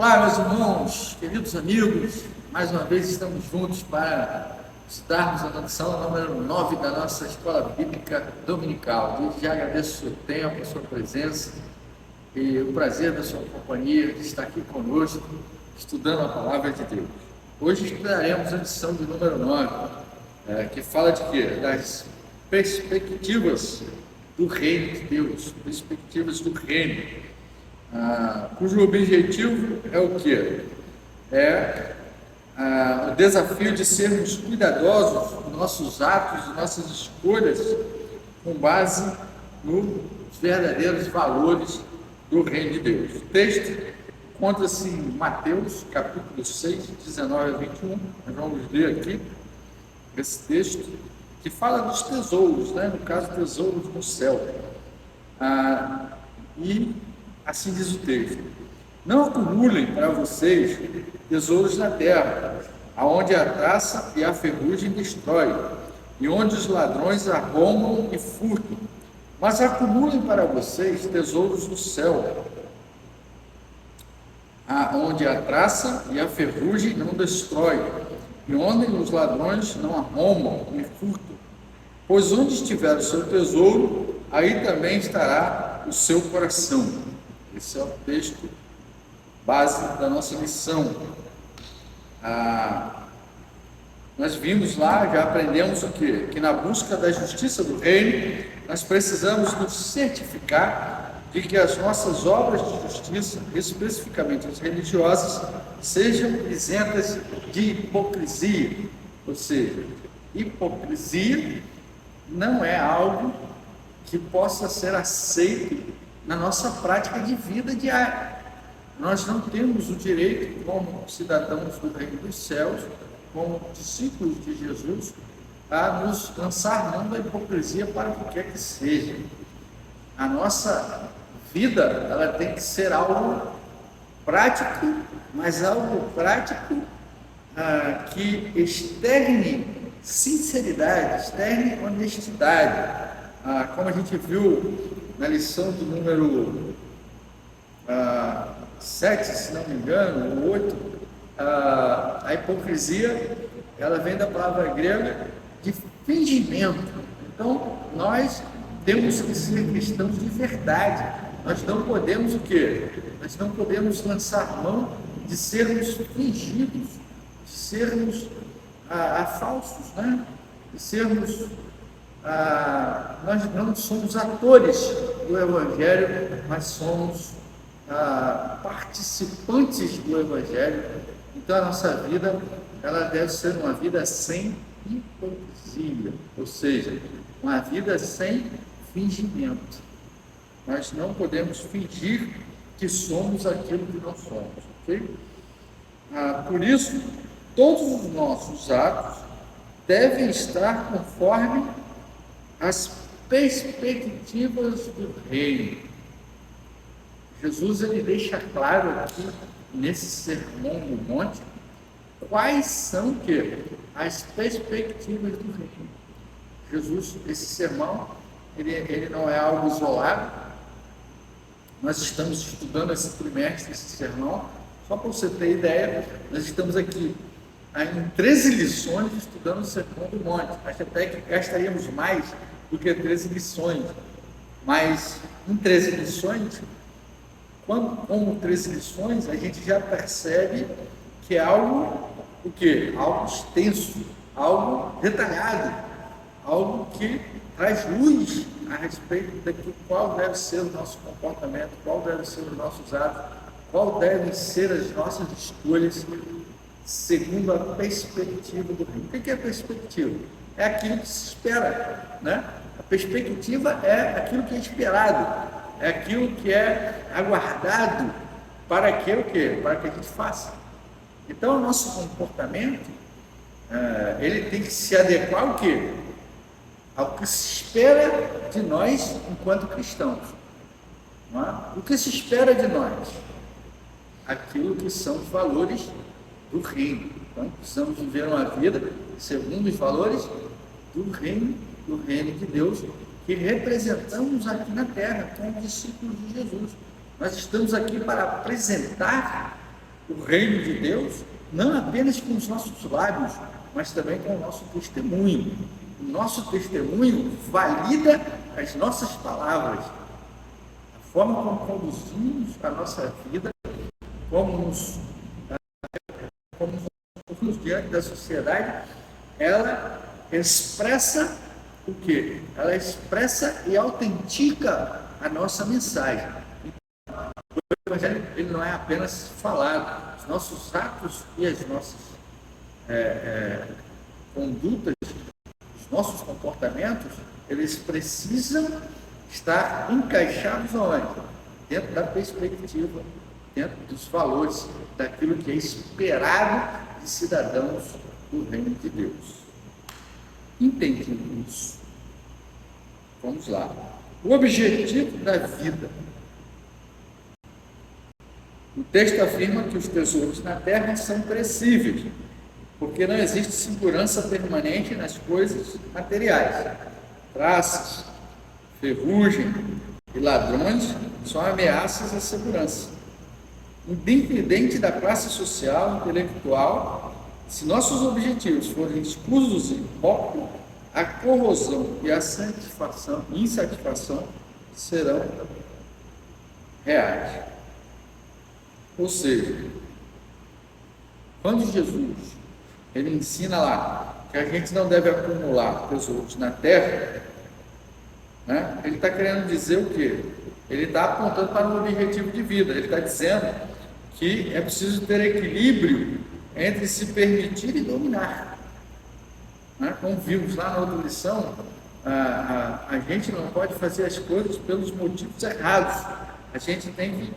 Olá, meus irmãos, queridos amigos, mais uma vez estamos juntos para estudarmos a lição número 9 da nossa Escola Bíblica Dominical. Desde já agradeço o seu tempo, a sua presença e o prazer da sua companhia de estar aqui conosco, estudando a Palavra de Deus. Hoje estudaremos a lição de número 9, que fala de quê? Das perspectivas do Reino de Deus, perspectivas do Reino. Cujo objetivo é o quê? O desafio de sermos cuidadosos nos nossos atos, nas nossas escolhas, com base nos verdadeiros valores do Reino de Deus. O texto encontra-se em Mateus, capítulo 6, 19 a 21. Nós vamos ler aqui esse texto, que fala dos tesouros, no caso, tesouros no céu. E assim diz o texto: não acumulem para vocês tesouros na terra, aonde a traça e a ferrugem destrói, e onde os ladrões arrombam e furtam, mas acumulem para vocês tesouros no céu, aonde a traça e a ferrugem não destrói, e onde os ladrões não arrombam e furtam. Pois onde estiver o seu tesouro, aí também estará o seu coração. Esse é o texto base da nossa lição. Nós vimos lá, já aprendemos o quê? Que na busca da justiça do reino, nós precisamos nos certificar de que as nossas obras de justiça, especificamente as religiosas, sejam isentas de hipocrisia. Ou seja, hipocrisia não é algo que possa ser aceito na nossa prática de vida diária. Nós não temos o direito, como cidadãos do Reino dos Céus, como discípulos de Jesus, a nos lançar mão da hipocrisia para o que quer que seja. A nossa vida, ela tem que ser algo prático, mas algo prático que externe sinceridade, externe honestidade. Como a gente viu na lição do número 7, se não me engano, ou 8, a hipocrisia, ela vem da palavra grega de fingimento. Então, nós temos que ser cristãos de verdade. Nós não podemos o quê? Nós não podemos lançar mão de sermos fingidos, de sermos falsos, de sermos... nós não somos atores do Evangelho, mas somos participantes do Evangelho. Então a nossa vida, ela deve ser uma vida sem hipocrisia, ou seja, uma vida sem fingimento. Nós não podemos fingir que somos aquilo que não somos, ok? Por isso, todos os nossos atos devem estar conforme as perspectivas do reino. Jesus, ele deixa claro aqui nesse sermão do monte quais são as perspectivas do reino. Jesus, esse sermão, ele não é algo isolado. Nós estamos estudando esse trimestre, esse sermão. Só para você ter ideia, nós estamos aqui em 13 lições estudando o Sermão do Monte. Acho até que gastaríamos mais do que 13 lições. Mas em 13 lições, como 13 lições, a gente já percebe que é algo, o quê? Algo extenso, algo detalhado, algo que traz luz a respeito de qual deve ser o nosso comportamento, qual deve ser os nossos atos, qual devem ser as nossas escolhas, segundo a perspectiva do reino. O que é a perspectiva? É aquilo que se espera, A perspectiva é aquilo que é esperado, é aquilo que é aguardado para que Para que a gente faça. Então, o nosso comportamento, ele tem que se adequar ao quê? Ao que se espera de nós enquanto cristãos. O que se espera de nós? Aquilo que são os valores do reino. Então, precisamos viver uma vida segundo os valores do reino de Deus, que representamos aqui na terra como discípulos de Jesus. Nós estamos aqui para apresentar o reino de Deus, não apenas com os nossos lábios, mas também com o nosso testemunho. O nosso testemunho valida as nossas palavras, a forma como conduzimos a nossa vida, como nos diante da sociedade, ela expressa o quê? Ela expressa e autentica a nossa mensagem. O Evangelho, ele não é apenas falado, os nossos atos e as nossas condutas, os nossos comportamentos, eles precisam estar encaixados onde? Dentro da perspectiva, dentro dos valores, daquilo que é esperado de cidadãos do reino de Deus. Entendido isso, vamos lá. O objetivo da vida. O texto afirma que os tesouros na terra são perecíveis, porque não existe segurança permanente nas coisas materiais. Traças, ferrugem e ladrões são ameaças à segurança. Independente da classe social, intelectual, se nossos objetivos forem escusos e hipócritas, a corrosão e a insatisfação serão reais. Ou seja, quando Jesus ele ensina lá que a gente não deve acumular tesouros na terra, né? Ele está querendo dizer o quê? Ele está apontando para um objetivo de vida. Ele está dizendo que é preciso ter equilíbrio entre se permitir e dominar. Né? Como vimos lá na outra lição, a gente não pode fazer as coisas pelos motivos errados. A gente tem que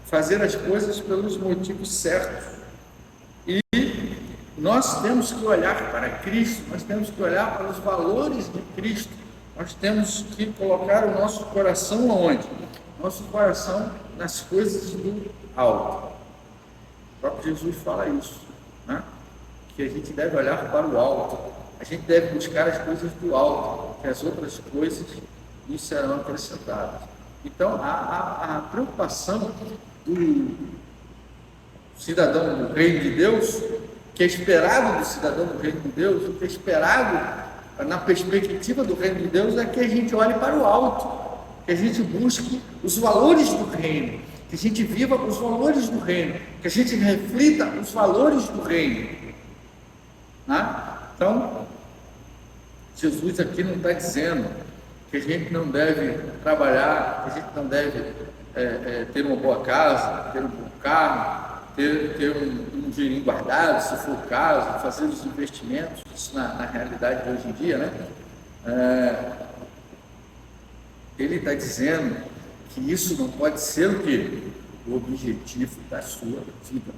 fazer as coisas pelos motivos certos. E nós temos que olhar para Cristo, nós temos que olhar para os valores de Cristo, nós temos que colocar o nosso coração aonde? Nosso coração nas coisas do alto. O próprio Jesus fala isso, né? Que a gente deve olhar para o alto, a gente deve buscar as coisas do alto, que as outras coisas nos serão acrescentadas. Então, a preocupação do cidadão do reino de Deus, que é esperado do cidadão do reino de Deus, o que é esperado na perspectiva do reino de Deus, é que a gente olhe para o alto, que a gente busque os valores do reino, que a gente viva os valores do reino, que a gente reflita os valores do reino. Né? Então, Jesus aqui não está dizendo que a gente não deve trabalhar, que a gente não deve ter uma boa casa, ter um bom carro, ter um dinheirinho guardado, se for o caso, fazer os investimentos, isso na realidade de hoje em dia, né? Ele está dizendo que isso não pode ser o quê? O objetivo da sua vida.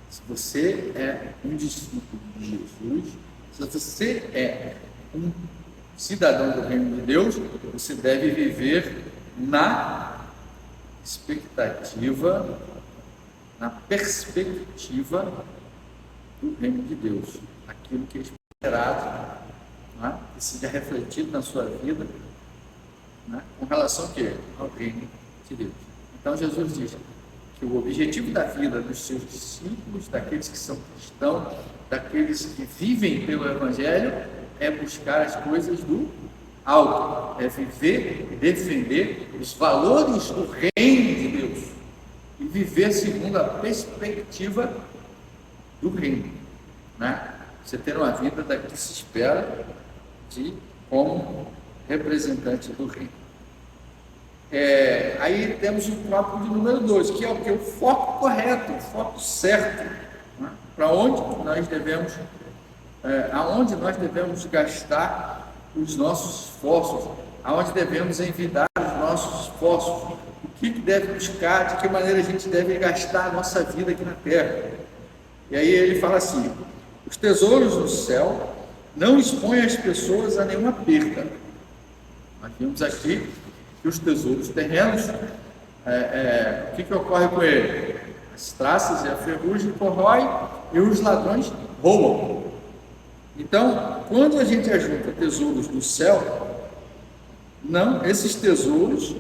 Se você é um discípulo de Jesus, se você é um cidadão do reino de Deus, você deve viver na expectativa, na perspectiva do reino de Deus, aquilo que é esperado, né? Que seja refletido na sua vida, né? Com relação ao quê? Ao reino de Deus. Então Jesus diz que o objetivo da vida dos seus discípulos, daqueles que são cristãos, daqueles que vivem pelo Evangelho, é buscar as coisas do alto, é viver e defender os valores do reino de Deus e viver segundo a perspectiva do reino, né? Você ter uma vida da que se espera de como representante do reino. Aí temos o tópico de número 2, que é o que? O foco correto, o foco certo, né? Para onde nós devemos, aonde nós devemos gastar os nossos esforços, aonde devemos envidar os nossos esforços, o que deve buscar, de que maneira a gente deve gastar a nossa vida aqui na terra. E aí ele fala assim: os tesouros no céu não expõem as pessoas a nenhuma perda. Nós vimos aqui que os tesouros terrenos, o que ocorre com ele? As traças e a ferrugem corrói e os ladrões roubam. Então, quando a gente ajunta tesouros do céu, esses tesouros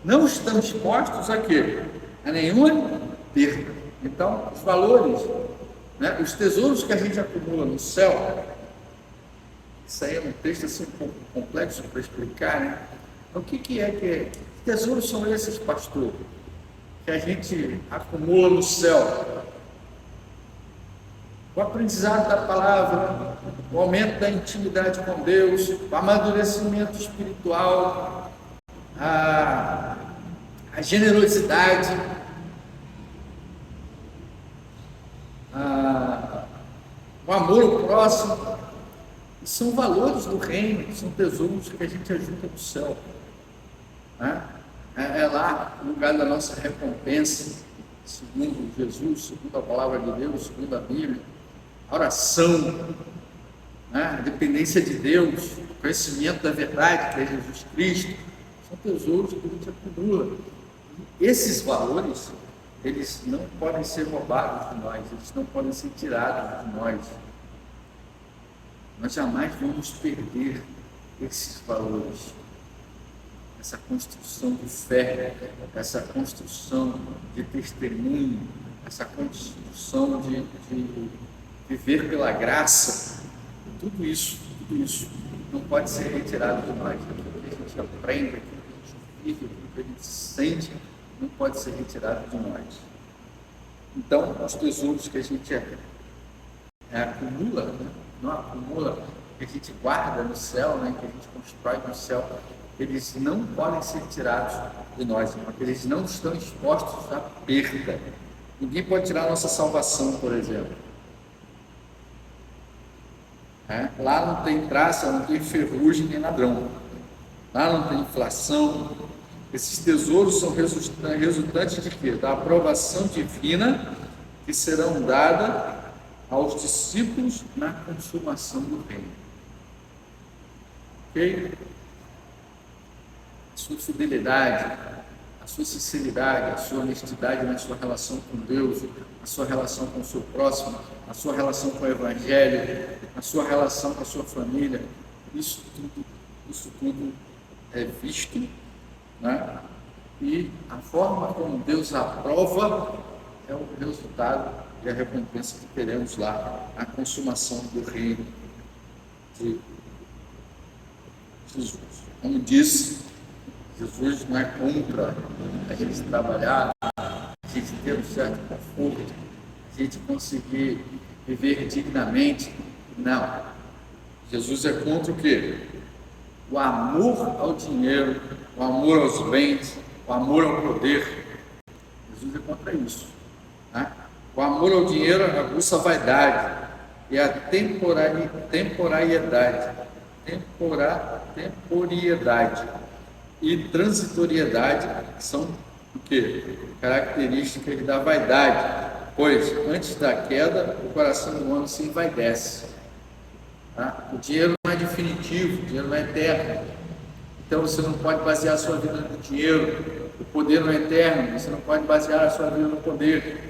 não estão expostos a quê? A nenhuma perda. Então, os valores, né, os tesouros que a gente acumula no céu, isso aí é um texto assim um pouco complexo para explicar, né? Então, o que é? Que tesouros são esses, pastor, que a gente acumula no céu? O aprendizado da palavra, o aumento da intimidade com Deus, o amadurecimento espiritual, a generosidade, o amor ao próximo. São valores do reino, são tesouros que a gente ajunta do céu, né? É lá o lugar da nossa recompensa, segundo Jesus, segundo a palavra de Deus, segundo a Bíblia. A oração, né? A dependência de Deus, o conhecimento da verdade, que é Jesus Cristo, são tesouros que a gente acumula. Esses valores, eles não podem ser roubados de nós, eles não podem ser tirados de nós. Nós jamais vamos perder esses valores, essa construção de fé, essa construção de testemunho, essa construção de viver pela graça. Tudo isso não pode ser retirado de nós. Aquilo que a gente aprende, aquilo que a gente vive, aquilo que a gente sente, não pode ser retirado de nós. Então, os tesouros que a gente acumula, né? Não acumula, que a gente guarda no céu, né? Que a gente constrói no céu, eles não podem ser tirados de nós, porque eles não estão expostos à perda. Ninguém pode tirar a nossa salvação, por exemplo. Lá não tem traça, não tem ferrugem nem ladrão. Lá não tem inflação. Esses tesouros são resultantes de quê? Da aprovação divina que serão dadas aos discípulos na consumação do reino. Ok? A sua fidelidade, a sua sinceridade, a sua honestidade na sua relação com Deus, a sua relação com o seu próximo, a sua relação com o Evangelho, a sua relação com a sua família, isso tudo é visto, né? E a forma como Deus aprova é o resultado e a recompensa que teremos lá, a consumação do reino de Jesus. Como disse, Jesus não é contra a gente trabalhar, a gente ter um certo conforto, a gente conseguir viver dignamente. Não. Jesus é contra o quê? O amor ao dinheiro, o amor aos bens, o amor ao poder. Jesus é contra isso, né? O amor ao dinheiro aguça a vaidade e a temporariedade e transitoriedade são o quê? Características da vaidade, pois antes da queda o coração do homem se envaidece. Tá? O dinheiro não é definitivo, o dinheiro não é eterno, então você não pode basear a sua vida no dinheiro. O poder não é eterno, você não pode basear a sua vida no poder.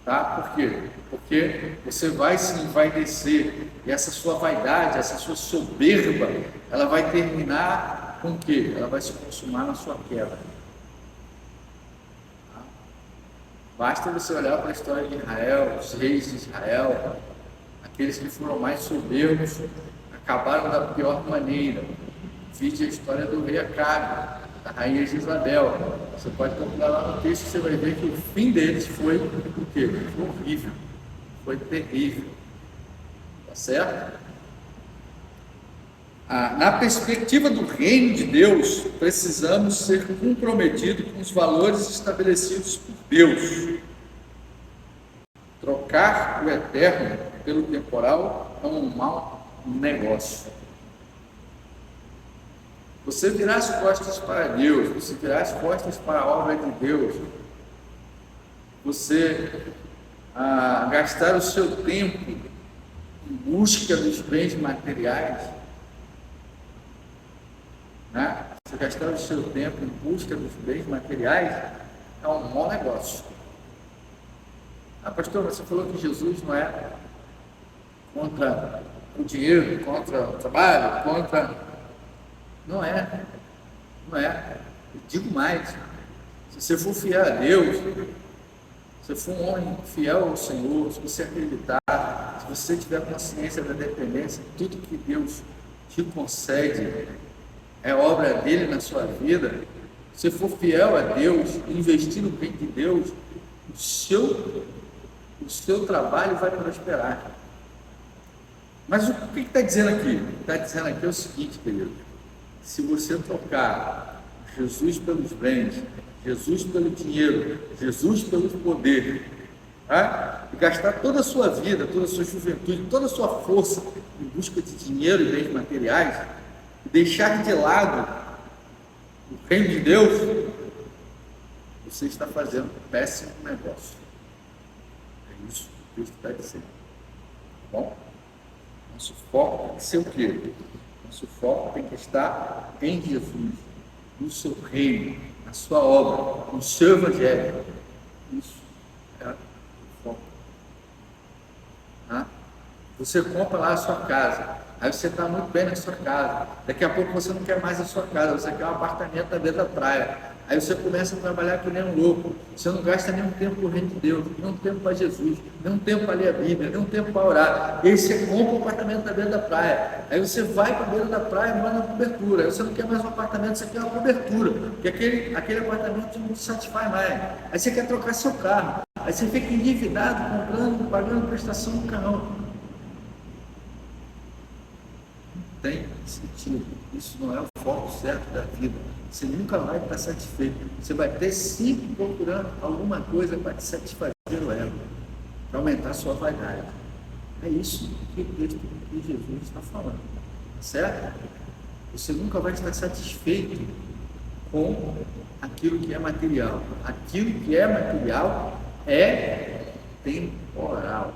Tá? Por quê? Porque você vai se envaidecer e essa sua vaidade, essa sua soberba, ela vai terminar com o quê? Ela vai se consumar na sua queda. Tá? Basta você olhar para a história de Israel, os reis de Israel, aqueles que foram mais soberbos, acabaram da pior maneira. Vide a história do rei Acabe, da rainha Jezabel. Você pode procurar lá no texto, você vai ver que o fim deles foi o quê? Foi horrível, foi terrível. Tá certo? Na perspectiva do reino de Deus, precisamos ser comprometidos com os valores estabelecidos por Deus. Trocar o eterno pelo temporal é um mau negócio. Você virar as costas para Deus, você virar as costas para a obra de Deus, você gastar o seu tempo em busca dos bens materiais, né? Você gastar o seu tempo em busca dos bens materiais é um mau negócio. Pastor, você falou que Jesus não é contra o dinheiro, contra o trabalho, contra... Não é. Eu digo mais, se você for fiel a Deus, Se for um homem fiel ao Senhor, se você acreditar, se você tiver consciência da dependência, tudo que Deus te concede é obra dele na sua vida, se for fiel a Deus, investir no bem de Deus, o seu trabalho vai prosperar. Mas o que está dizendo aqui? Está dizendo aqui o seguinte, querido: se você trocar Jesus pelos bens, Jesus pelo dinheiro, Jesus pelo poder, tá? E gastar toda a sua vida, toda a sua juventude, toda a sua força em busca de dinheiro e bens materiais, e deixar de lado o reino de Deus, você está fazendo um péssimo negócio. É isso que Deus está dizendo. Tá bom? Nosso foco tem que ser o quê? Nosso foco tem que estar em Jesus, no seu reino, na sua obra, no seu evangelho. Isso é o foco. Tá? Você compra lá a sua casa, aí você está muito bem na sua casa, daqui a pouco você não quer mais a sua casa, você quer um apartamento na beira da praia. Aí você começa a trabalhar que nem um louco, você não gasta nenhum tempo para o reino de Deus, nenhum tempo para Jesus, nenhum tempo para ler a Bíblia, nenhum tempo para orar. E aí você compra um apartamento na beira da praia, aí você vai para a beira da praia e mora na cobertura. Aí você não quer mais um apartamento, você quer uma cobertura, porque aquele apartamento não te satisfaz mais. Aí você quer trocar seu carro, aí você fica endividado, comprando, pagando prestação no carro. Tem sentido. Isso não é o foco certo da vida. Você nunca vai estar satisfeito. Você vai ter sempre procurando alguma coisa para te satisfazer o ego, para aumentar a sua vaidade. É isso que o texto de Jesus está falando. Certo? Você nunca vai estar satisfeito com aquilo que é material. Aquilo que é material é temporal.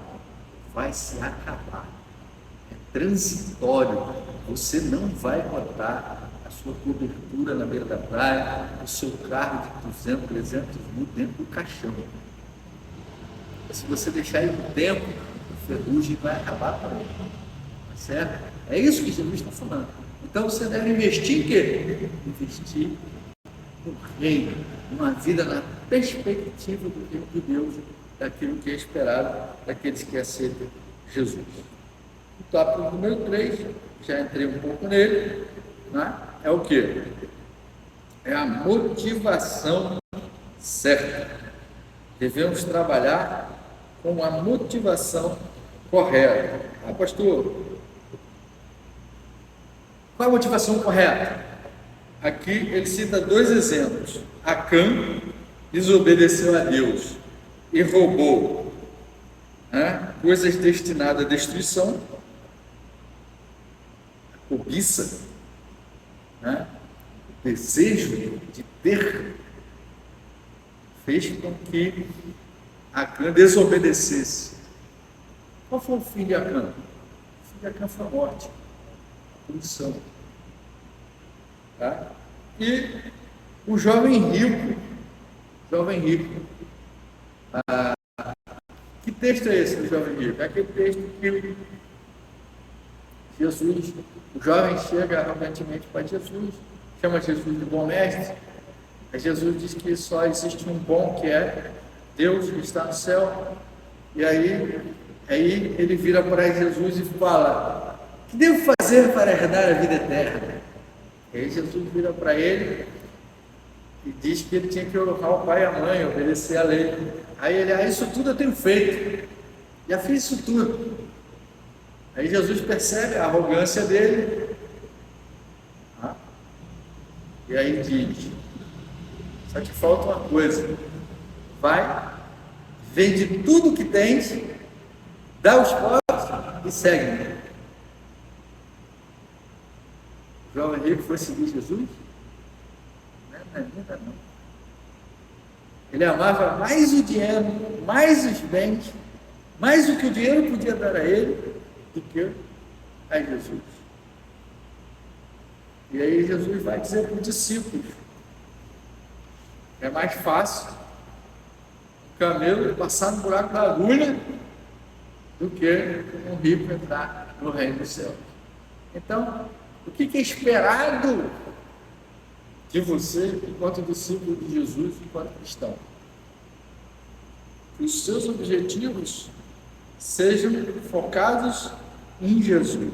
Vai se acabar. É transitório. Você não vai botar a sua cobertura na beira da praia, o seu carro de 200, 300 mil dentro do caixão. Se você deixar ele no tempo, o ferrugem vai acabar com ele. Tá certo? É isso que Jesus está falando. Então você deve investir em quê? Investir no reino, numa vida na perspectiva do reino de Deus, daquilo que é esperado daqueles que aceitam Jesus. O tópico número 3, já entrei um pouco nele, né? É o que? É a motivação certa. Devemos trabalhar com a motivação correta. Ah, pastor, qual a motivação correta? Aqui ele cita 2 exemplos. Acã desobedeceu a Deus e roubou, né, coisas destinadas à destruição. Cobiça, né? O desejo de ter, fez com que Acã desobedecesse. Qual foi o fim de Acã? O fim de Acã foi a morte, a punição. Tá? E o jovem rico, que texto é esse do jovem rico? É aquele texto que Jesus, o jovem chega arrogantemente para Jesus, chama Jesus de bom mestre. Aí Jesus diz que só existe um bom, que é Deus que está no céu. E aí ele vira para Jesus e fala: o que devo fazer para herdar a vida eterna? E aí Jesus vira para ele e diz que ele tinha que honrar o pai e a mãe, obedecer a lei. Aí ele: isso tudo eu tenho feito, já fiz isso tudo. Aí Jesus percebe a arrogância dele, e aí diz: só que falta uma coisa, vai, vende tudo que tens, dá os pobres e segue-me. O jovem rico foi seguir Jesus? Não. Ele amava mais o dinheiro, mais os bens, mais o que o dinheiro podia dar a ele, do que a Jesus. E aí Jesus vai dizer para os discípulos: é mais fácil o camelo passar no buraco da agulha do que um rico entrar no reino dos céus. Então, o que é esperado de você enquanto discípulo de Jesus, enquanto cristão? que os seus objetivos sejam focados em Jesus.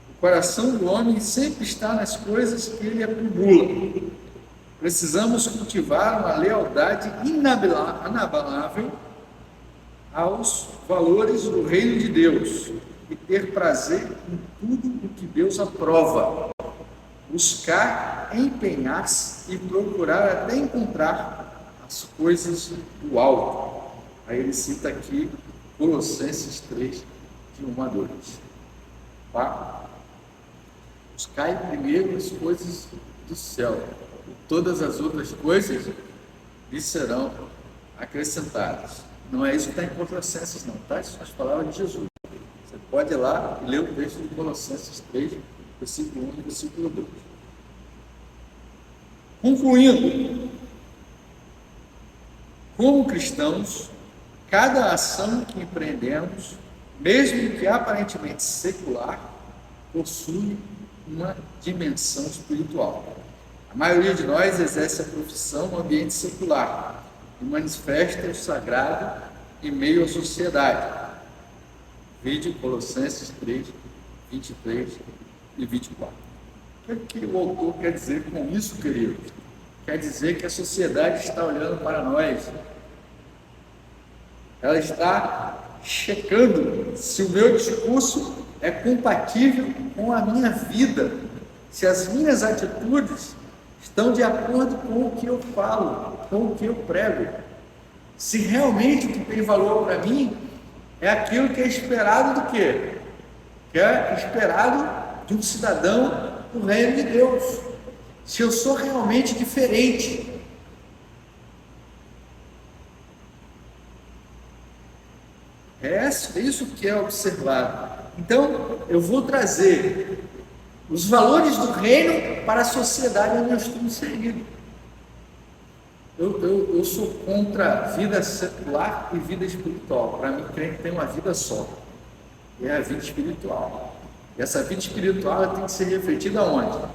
O coração do homem sempre está nas coisas que ele acumula. Precisamos cultivar uma lealdade inabalável aos valores do reino de Deus e ter prazer em tudo o que Deus aprova. Buscar, empenhar-se e procurar até encontrar as coisas do alto. Aí ele cita aqui Colossenses 3, de 1 a 2. Tá? Buscai primeiro as coisas do céu, e todas as outras coisas lhe serão acrescentadas. Não é isso que está em Colossenses, não, tá? Isso são as palavras de Jesus. Você pode ir lá e ler o texto de Colossenses 3, versículo 1 e versículo 2. Concluindo, como cristãos, cada ação que empreendemos, mesmo que aparentemente secular, possui uma dimensão espiritual. A maioria de nós exerce a profissão no ambiente secular e manifesta o sagrado em meio à sociedade. Vide Colossenses 3, 23 e 24. O que o autor quer dizer com isso, querido? Quer dizer que a sociedade está olhando para nós. Ela está checando se o meu discurso é compatível com a minha vida, se as minhas atitudes estão de acordo com o que eu falo, com o que eu prego, se realmente o que tem valor para mim é aquilo que é esperado do quê? Que é esperado de um cidadão do reino de Deus. Se eu sou realmente diferente. É isso que é observado. Então, eu vou trazer os valores do reino para a sociedade onde eu estou inserido. Eu sou contra a vida secular e vida espiritual. Para mim, crente tem uma vida só. E é a vida espiritual. E essa vida espiritual ela tem que ser refletida onde?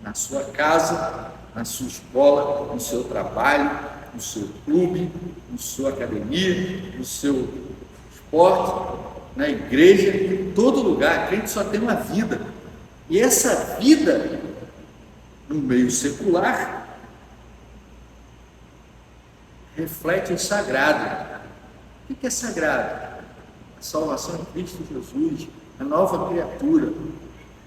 Na sua casa, na sua escola, no seu trabalho, no seu clube, na sua academia, no seu esporte, na igreja, em todo lugar. A crente só tem uma vida. E essa vida, no meio secular, reflete o sagrado. O que é sagrado? A salvação em Cristo Jesus, a nova criatura,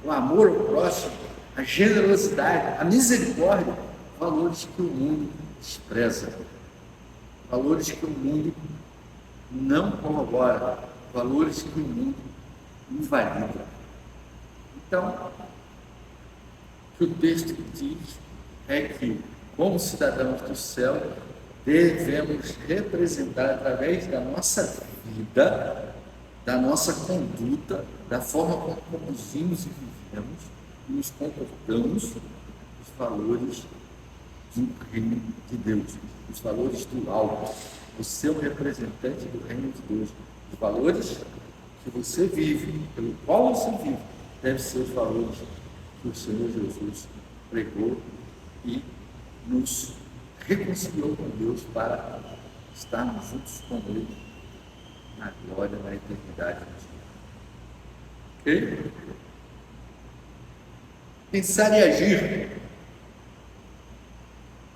o amor ao próximo, a generosidade, a misericórdia, valores que o mundo despreza, valores que o mundo não corrobora, valores que o mundo invalida. Então, o que o texto diz é que, como cidadãos do céu, devemos representar através da nossa vida, da nossa conduta, da forma como conduzimos e vivemos, e nos comportamos, os valores do reino de Deus, os valores do alto. Você é um representante do reino de Deus. Os valores que você vive, pelo qual você vive, devem ser os valores que o Senhor Jesus pregou e nos reconciliou com Deus para estarmos juntos com Ele na glória, na eternidade. Ok? Pensar e agir.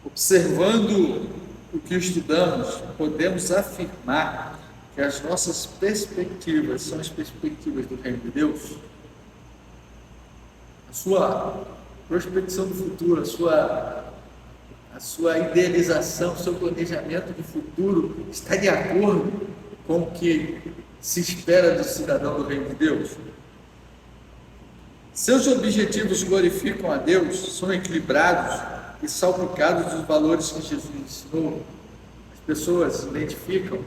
Observando o que estudamos, podemos afirmar que as nossas perspectivas são as perspectivas do reino de Deus. A sua prospecção do futuro, a sua idealização, o seu planejamento de futuro está de acordo com o que se espera do cidadão do reino de Deus? Seus objetivos glorificam a Deus, são equilibrados e salpicados dos valores que Jesus ensinou. As pessoas identificam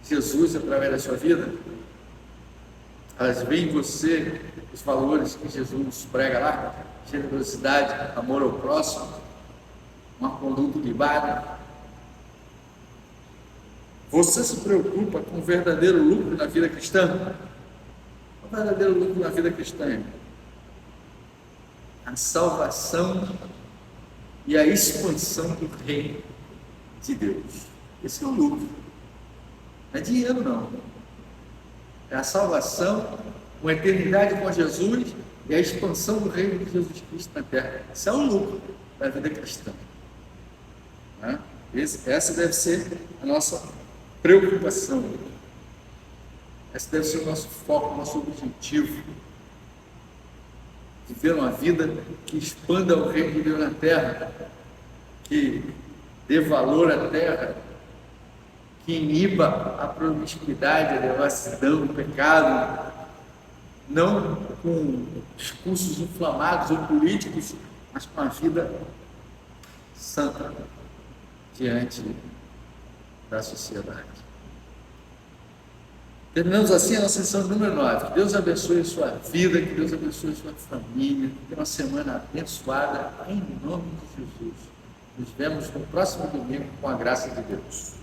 Jesus através da sua vida, elas veem em você os valores que Jesus prega lá, generosidade, amor ao próximo, uma conduta ilibada. Você se preocupa com o verdadeiro lucro na vida cristã? O verdadeiro lucro na vida cristã é a salvação e a expansão do reino de Deus. Esse é o lucro. Não é dinheiro, não. É a salvação, uma eternidade com Jesus e a expansão do reino de Jesus Cristo na terra. Isso é o lucro da vida cristã. Né? Essa deve ser a nossa preocupação. Esse deve ser o nosso foco, o nosso objetivo. Viver uma vida que expanda o reino de Deus na terra, que dê valor à terra, que iniba a promiscuidade, a devassidão, o pecado, não com discursos inflamados ou políticos, mas com a vida santa diante da sociedade. Terminamos assim a nossa sessão número 9. Que Deus abençoe a sua vida, que Deus abençoe a sua família, que tenha uma semana abençoada em nome de Jesus. Nos vemos no próximo domingo com a graça de Deus.